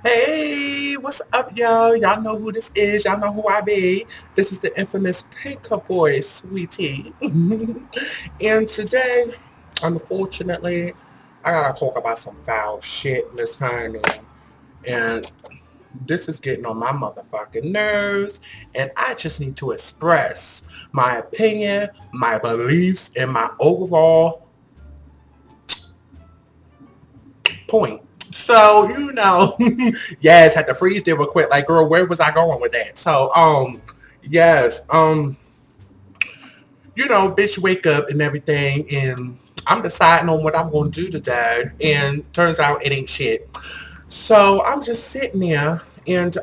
Hey, what's up, y'all? Y'all know who this is. Y'all know who I be. This is the infamous Pink Boy, Sweetie. And today, unfortunately, I gotta talk about some foul shit, Miss Honey. And this is getting on my motherfucking nerves. And I just need to express my opinion, my beliefs, and my overall point. So, yes, had to freeze there real quick. Like, girl, where was I going with that? So, yes, bitch, wake up and everything, and I'm deciding on what I'm gonna do today, and turns out it ain't shit. So I'm just sitting there and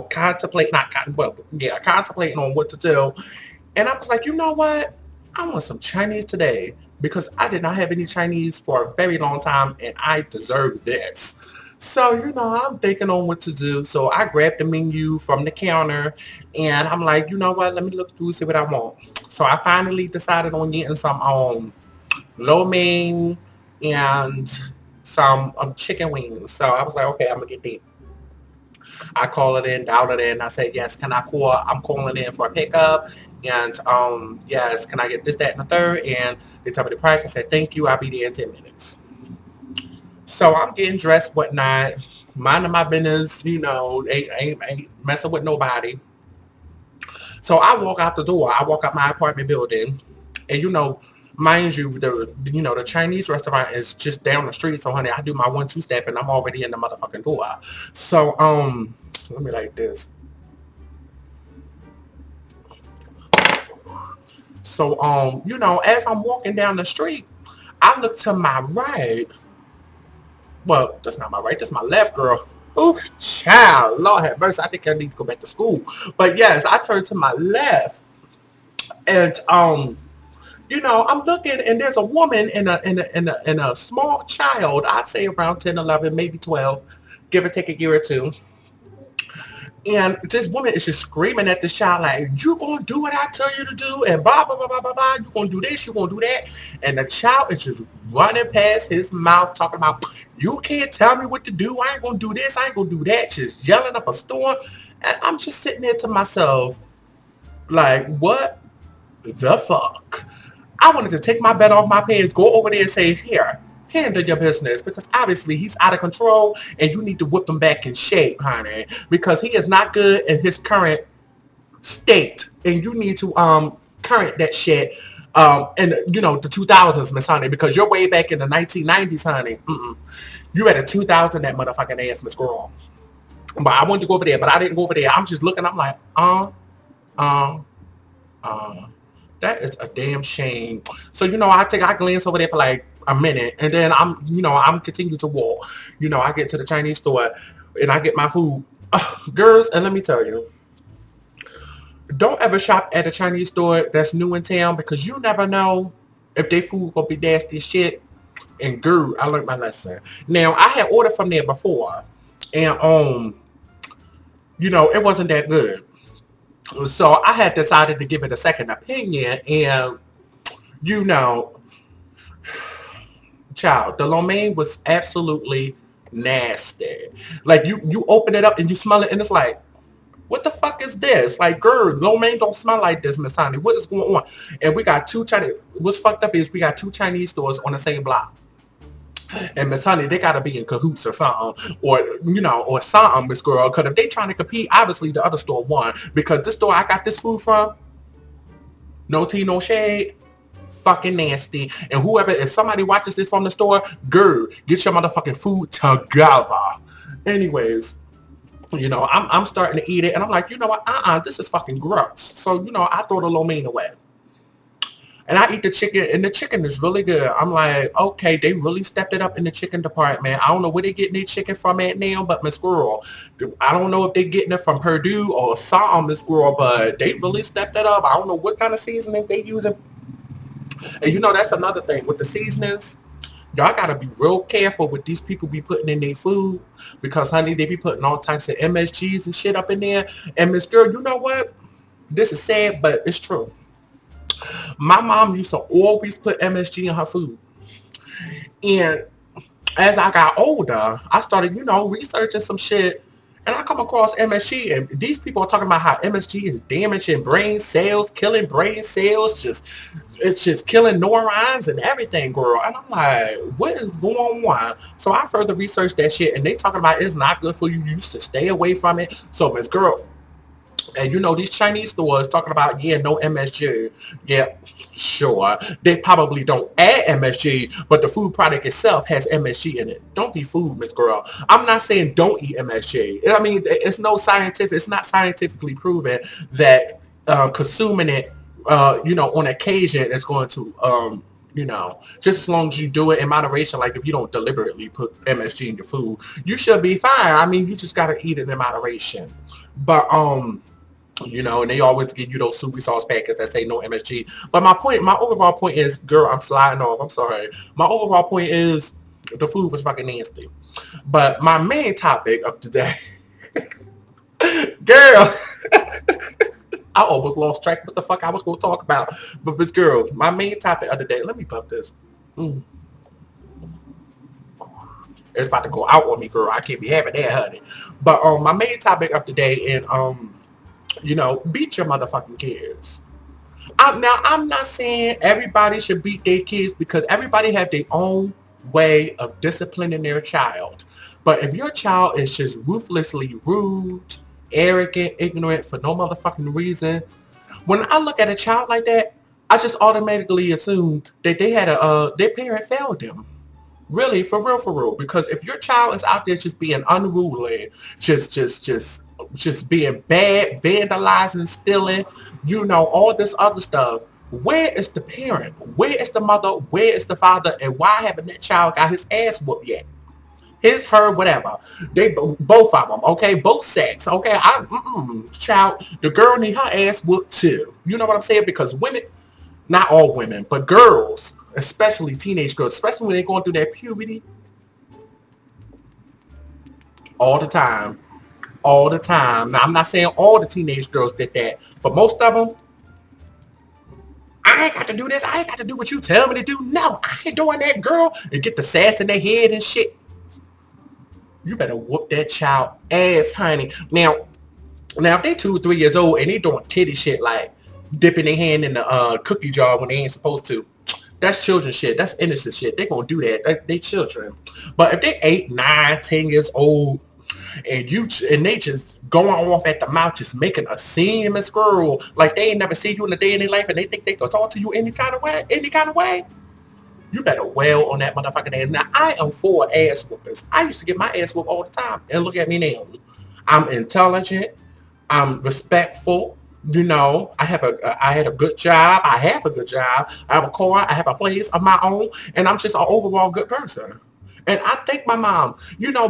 contemplating on what to do. And I was like, you know what? I want some Chinese today because I did not have any Chinese for a very long time and I deserve this. So, I'm thinking on what to do. So I grabbed the menu from the counter and I'm like, you know what? Let me look through, see what I want. So I finally decided on getting some lo mein and some chicken wings. So I was like, okay, I'm gonna get that. I call it in, dial it in. I say, yes, can I call? I'm calling in for a pickup. And yes, can I get this, that, and the third? And they tell me the price. I said, thank you. I'll be there in 10 minutes. So I'm getting dressed, whatnot, minding my business, ain't messing with nobody. So I walk out the door. I walk out my apartment building. And mind you, the Chinese restaurant is just down the street. So honey, I do my 1-2 step and I'm already in the motherfucking door. So let me like this. So, as I'm walking down the street, I look to my right. Well, that's not my right. That's my left, girl. Oof, child. Lord have mercy. I think I need to go back to school. But yes, I turn to my left, and I'm looking, and there's a woman and a small child. I'd say around 10, 11, maybe 12, give or take a year or two. And this woman is just screaming at the child like, you gonna do what I tell you to do and blah, blah, blah, blah, blah, blah. You gonna do this, you gonna do that. And the child is just running past his mouth talking about, you can't tell me what to do. I ain't gonna do this, I ain't gonna do that. Just yelling up a storm. And I'm just sitting there to myself like, what the fuck? I wanted to take my bed off my pants, go over there and say, here, handle your business. Because obviously he's out of control and you need to whip him back in shape, honey. Because he is not good in his current state. And you need to current that shit in the 2000s, Miss Honey. Because you're way back in the 1990s, honey. You at a 2000 that motherfucking ass, Miss Girl. But I wanted to go over there, but I didn't go over there. I'm just looking, I'm like, uh, uh. That is a damn shame. So, I glance over there for like a minute and then I'm continue to walk. I get to the Chinese store and I get my food. Girls, and let me tell you, don't ever shop at a Chinese store that's new in town because you never know if their food gonna be nasty as shit. And girl, I learned my lesson. Now I had ordered from there before and it wasn't that good. So I had decided to give it a second opinion and you know, child, the lo mein was absolutely nasty. Like you open it up and you smell it and it's like, what the fuck is this? Like, girl, lo mein don't smell like this, Miss Honey. What is going on? And we got two Chinese. What's fucked up is we got two Chinese stores on the same block. And Miss Honey, they gotta be in cahoots or something, or something, Miss Girl. Because if they trying to compete, obviously the other store won. Because this store I got this food from, no tea, no shade, fucking nasty. And whoever, if somebody watches this from the store, girl, get your motherfucking food together. Anyways, I'm starting to eat it, and I'm like, you know what? This is fucking gross. So, I throw the lo mein away. And I eat the chicken, and the chicken is really good. I'm like, okay, they really stepped it up in the chicken department. I don't know where they getting their chicken from at now, but Miss Squirrel, I don't know if they getting it from Purdue or some Miss Squirrel, but they really stepped it up. I don't know what kind of seasoning they using. And that's another thing with the seasonings. Y'all gotta be real careful with these people be putting in their food because honey, they be putting all types of MSGs and shit up in there. And Miss Girl, you know what? This is sad, but it's true. My mom used to always put MSG in her food. And as I got older, I started, researching some shit. And I come across MSG, and these people are talking about how MSG is damaging brain cells, killing brain cells, it's just killing neurons and everything, girl. And I'm like, what is going on? So I further researched that shit, and they talking about it's not good for you. You used to stay away from it. So, Miss Girl, and these Chinese stores talking about, yeah, no MSG. Yeah, sure. They probably don't add MSG, but the food product itself has MSG in it. Don't be fooled, Miss Girl. I'm not saying don't eat MSG. I mean, it's not scientifically proven that consuming it, on occasion is going to, just as long as you do it in moderation, like if you don't deliberately put MSG in your food, you should be fine. I mean, you just got to eat it in moderation. But, and they always give you those soupy sauce packets that say no MSG. But my overall point is, girl, I'm sliding off. I'm sorry. My overall point is the food was fucking nasty. But my main topic of today, girl, I almost lost track of what the fuck I was going to talk about. But this girl, my main topic of the day, let me puff this. It's about to go out on me, girl. I can't be having that, honey. But my main topic of the day, and beat your motherfucking kids. I'm not saying everybody should beat their kids because everybody have their own way of disciplining their child. But if your child is just ruthlessly rude, arrogant, ignorant for no motherfucking reason, when I look at a child like that, I just automatically assume that their parent failed them. Really, for real. Because if your child is out there just being unruly, just being bad, vandalizing, stealing, all this other stuff, where is the parent? Where is the mother? Where is the father? And why haven't that child got his ass whooped yet? His, her, whatever. They both of them, okay? Both sex, okay? Child, the girl need her ass whooped too. You know what I'm saying? Because women, not all women, but girls, especially teenage girls, especially when they're going through that puberty, all the time. Now, I'm not saying all the teenage girls did that, but most of them, I ain't got to do this. I ain't got to do what you tell me to do. No, I ain't doing that, girl. And get the sass in their head and shit. You better whoop that child ass, honey. Now, if they 2 or 3 years old and they doing kitty shit like dipping their hand in the cookie jar when they ain't supposed to, that's children shit. That's innocent shit. They gonna do that. They children. But if they 8, 9, 10 years old, and they just going off at the mouth, just making a scene, Miss Girl, like they ain't never seen you in a day in their life, and they think they can talk to you any kind of way, you better wail on that motherfucking ass. Now, I am for ass whoopers. I used to get my ass whooped all the time, and look at me now. I'm intelligent. I'm respectful. I had a good job. I have a good job. I have a car. I have a place of my own, and I'm just an overall good person. And I thank my mom.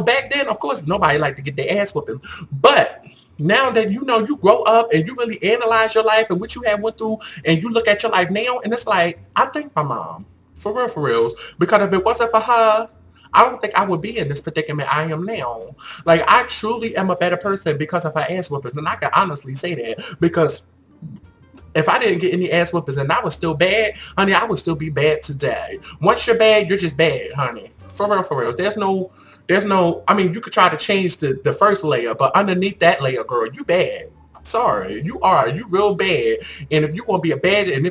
Back then, of course, nobody liked to get their ass whooping. But now that you grow up and you really analyze your life and what you have went through, and you look at your life now, and it's like, I thank my mom. For reals. Because if it wasn't for her, I don't think I would be in this predicament I am now. Like, I truly am a better person because of her ass whoopers. And I can honestly say that. Because if I didn't get any ass whoopers and I was still bad, honey, I would still be bad today. Once you're bad, you're just bad, honey. For real. There's no, I mean, you could try to change the first layer, but underneath that layer, girl, you bad. Sorry, you real bad. And if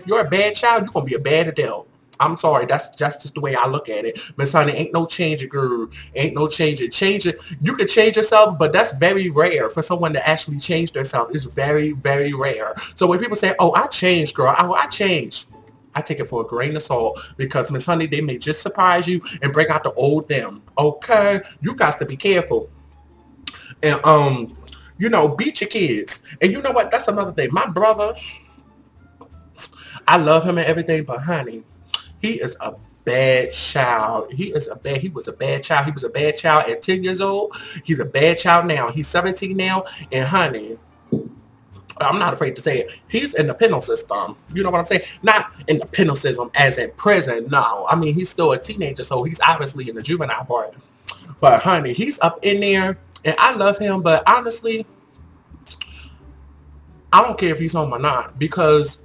you're a bad child, you're going to be a bad adult. I'm sorry, that's just the way I look at it. Miss Honey, ain't no change it, girl. Ain't no change it. Change it. You can change yourself, but that's very rare for someone to actually change themselves. It's very, very rare. So when people say, oh, I changed, girl. I changed. I take it for a grain of salt because, Miss Honey, they may just surprise you and bring out the old them. Okay? You got to be careful. And, beat your kids. And you know what? That's another thing. My brother, I love him and everything, but honey, he is a bad child. He was a bad child. He was a bad child at 10 years old. He's a bad child now. He's 17 now. And honey, I'm not afraid to say it. He's in the penal system. You know what I'm saying? Not in the penal system as in prison. No. I mean, he's still a teenager, so he's obviously in the juvenile part. But honey, he's up in there. And I love him. But honestly, I don't care if he's home or not. Because,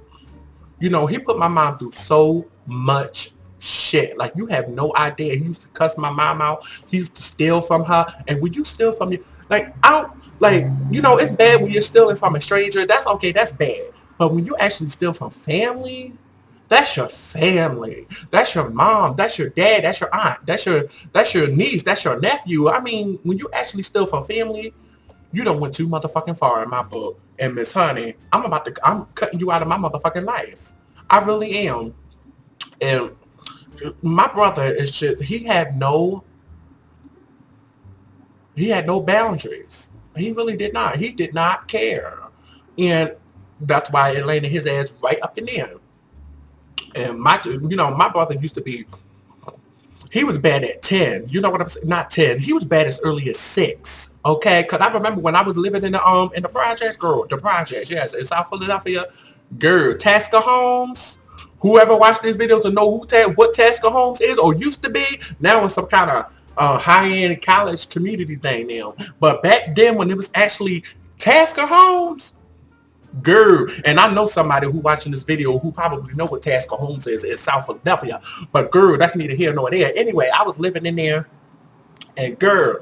he put my mom through so much shit. Like, you have no idea. He used to cuss my mom out. He used to steal from her. And when you steal from you, like, it's bad when you're stealing from a stranger. That's okay. That's bad. But when you actually steal from family, that's your family. That's your mom. That's your dad. That's your aunt. That's your niece. That's your nephew. I mean, when you actually steal from family, you done went too motherfucking far in my book. And Miss Honey, I'm cutting you out of my motherfucking life. I really am. And my brother is just, he had no boundaries. He really did not. He did not care. And that's why it landed his ass right up in there. And my brother used to be, he was bad at 10. You know what I'm saying? Not 10. He was bad as early as 6. Okay? Because I remember when I was living in the projects, the projects, yes, in South Philadelphia, girl, Tasker Homes. Whoever watched these videos will know what Tasker Homes is or used to be. Now it's some kind of high-end college community thing now. But back then when it was actually Tasker Homes, girl, and I know somebody who watching this video who probably know what Tasker Homes is in South Philadelphia. But girl, that's neither here nor there. Anyway, I was living in there, and girl,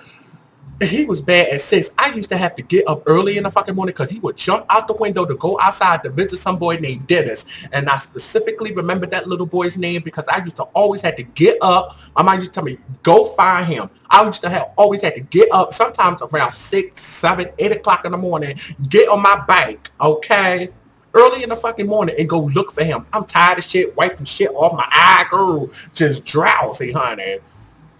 he was bad at 6. I used to have to get up early in the fucking morning because he would jump out the window to go outside to visit some boy named Dennis. And I specifically remember that little boy's name because I used to always have to get up. My mom used to tell me, go find him. I used to always had to get up sometimes around 6, 7, 8 o'clock in the morning, get on my bike, okay? Early in the fucking morning and go look for him. I'm tired of shit, wiping shit off my eye, girl. Just drowsy, honey.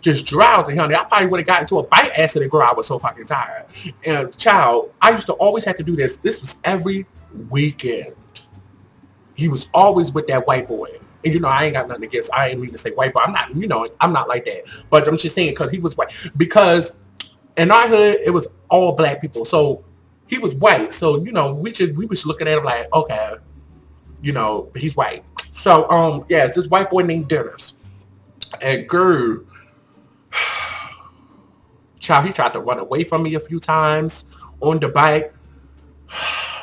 Just drowsy, honey. I probably would have gotten into a bite accident, girl. I was so fucking tired. And child, I used to always have to do this. This was every weekend. He was always with that white boy. And I ain't got nothing against, I ain't mean to say white boy. I'm not like that. But I'm just saying because he was white. Because in our hood, it was all black people. So he was white. So, we was looking at him like, okay, he's white. So, yes, this white boy named Dennis. And girl, child, he tried to run away from me a few times on the bike.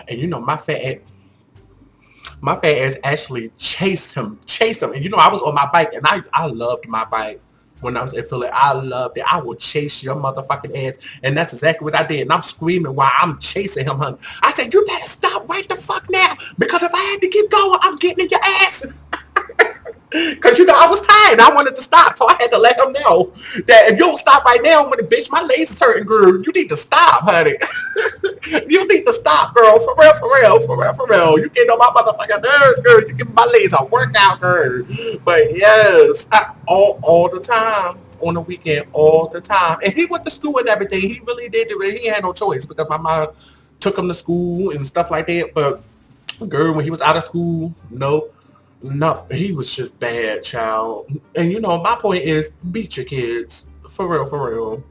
And my fat ass actually chased him. And I was on my bike and I loved my bike when I was in Philly. I loved it. I would chase your motherfucking ass. And that's exactly what I did. And I'm screaming while I'm chasing him, honey. I said, you better stop right the fuck now. Because if I had to keep going, I'm getting in your ass. Because, I was tired. I wanted to stop. So I had to let him know that if you don't stop right now, when the bitch, my legs is hurting, girl, you need to stop, honey. You need to stop, girl. For real. You get on my motherfucking nerves, girl. You give my legs a workout, girl. But yes, all the time. On the weekend, all the time. And he went to school and everything. He really did. He had no choice because my mom took him to school and stuff like that. But, girl, when he was out of school, no. Nothing. He was just bad, child. And my point is, beat your kids. For real.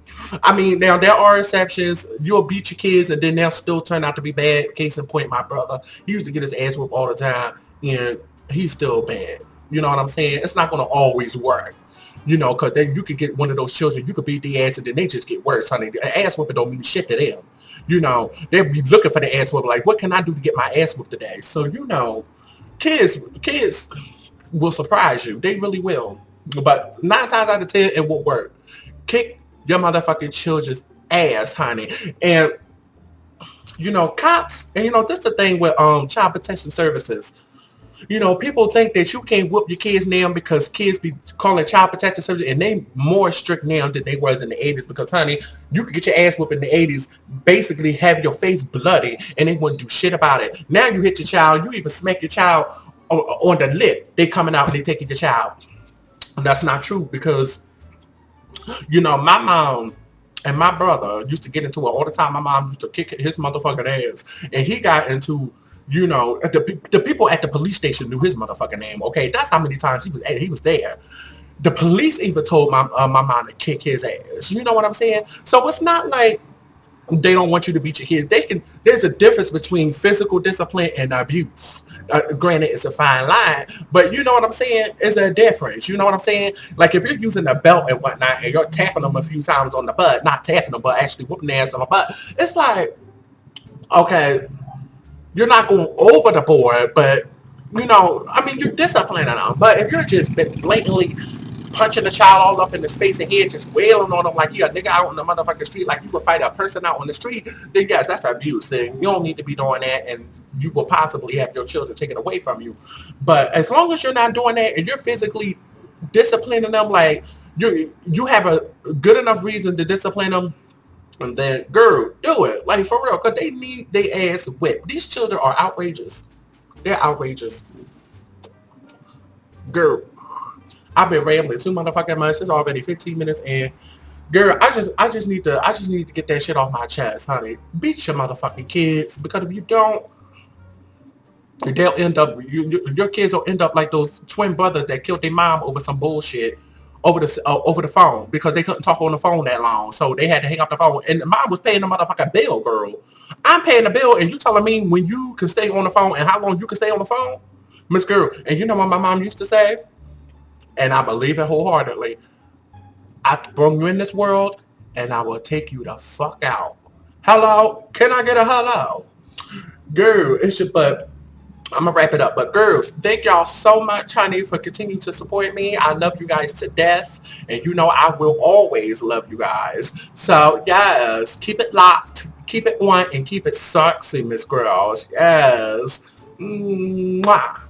I mean, now there are exceptions. You'll beat your kids and then they'll still turn out to be bad. Case in point, my brother. He used to get his ass whooped all the time and he's still bad. You know what I'm saying? It's not going to always work. Because then you could get one of those children, you could beat the ass and then they just get worse, honey. The ass whooping don't mean shit to them. They'll be looking for the ass whooping like, what can I do to get my ass whooped today? So, kids will surprise you. They really will. But 9 times out of 10, it won't work. Kick your motherfucking children's ass, honey. And, cops, and, this is the thing with child protection services. People think that you can't whoop your kids now because kids be calling child protection services, and they more strict now than they was in the 80s because, honey, you could get your ass whooped in the 80s, basically have your face bloody, and they wouldn't do shit about it. Now you hit your child, you even smack your child on the lip, they coming out and they taking your child. And that's not true because, my mom and my brother used to get into it all the time. My mom used to kick his motherfucking ass, and he got into the people at the police station knew his motherfucking name. Okay, that's how many times he was there. The police even told my mom to kick his ass. You know what I'm saying? So it's not like they don't want you to beat your kids. There's a difference between physical discipline and abuse. Granted, it's a fine line, but you know what I'm saying? It's a difference. You know what I'm saying? Like if you're using a belt and whatnot, and you're tapping them a few times on the butt, not tapping them, but actually whooping their ass on the butt. It's like, okay, you're not going over the board, but you know, I mean, you're disciplining them. But if you're just blatantly punching the child all up in his face and head, just wailing on him like you a nigga out on the motherfucking street, like you would fight a person out on the street, then yes, that's abuse. Then you don't need to be doing that, and you will possibly have your children taken away from you. But as long as you're not doing that and you're physically disciplining them, like you have a good enough reason to discipline them, and then girl, do it like for real, cause they need their ass whipped. These children are outrageous. They're outrageous, girl. I've been rambling too motherfucking much. It's already 15 minutes in. Girl, I just need to get that shit off my chest, honey. Beat your motherfucking kids, because if you don't, they'll end up your kids will end up like those twin brothers that killed their mom over some bullshit over the phone because they couldn't talk on the phone that long, so they had to hang up the phone. And the mom was paying the motherfucking bill, girl. I'm paying the bill, and you telling me when you can stay on the phone and how long you can stay on the phone, Miss Girl. And you know what my mom used to say, and I believe it wholeheartedly. I brought you in this world, and I will take you the fuck out. Hello? Can I get a hello? Girl, it's just, but I'm gonna wrap it up. But girls, thank y'all so much, honey, for continuing to support me. I love you guys to death. And you know I will always love you guys. So yes, keep it locked, keep it on, and keep it sexy, Miss Girls. Yes. Mwah.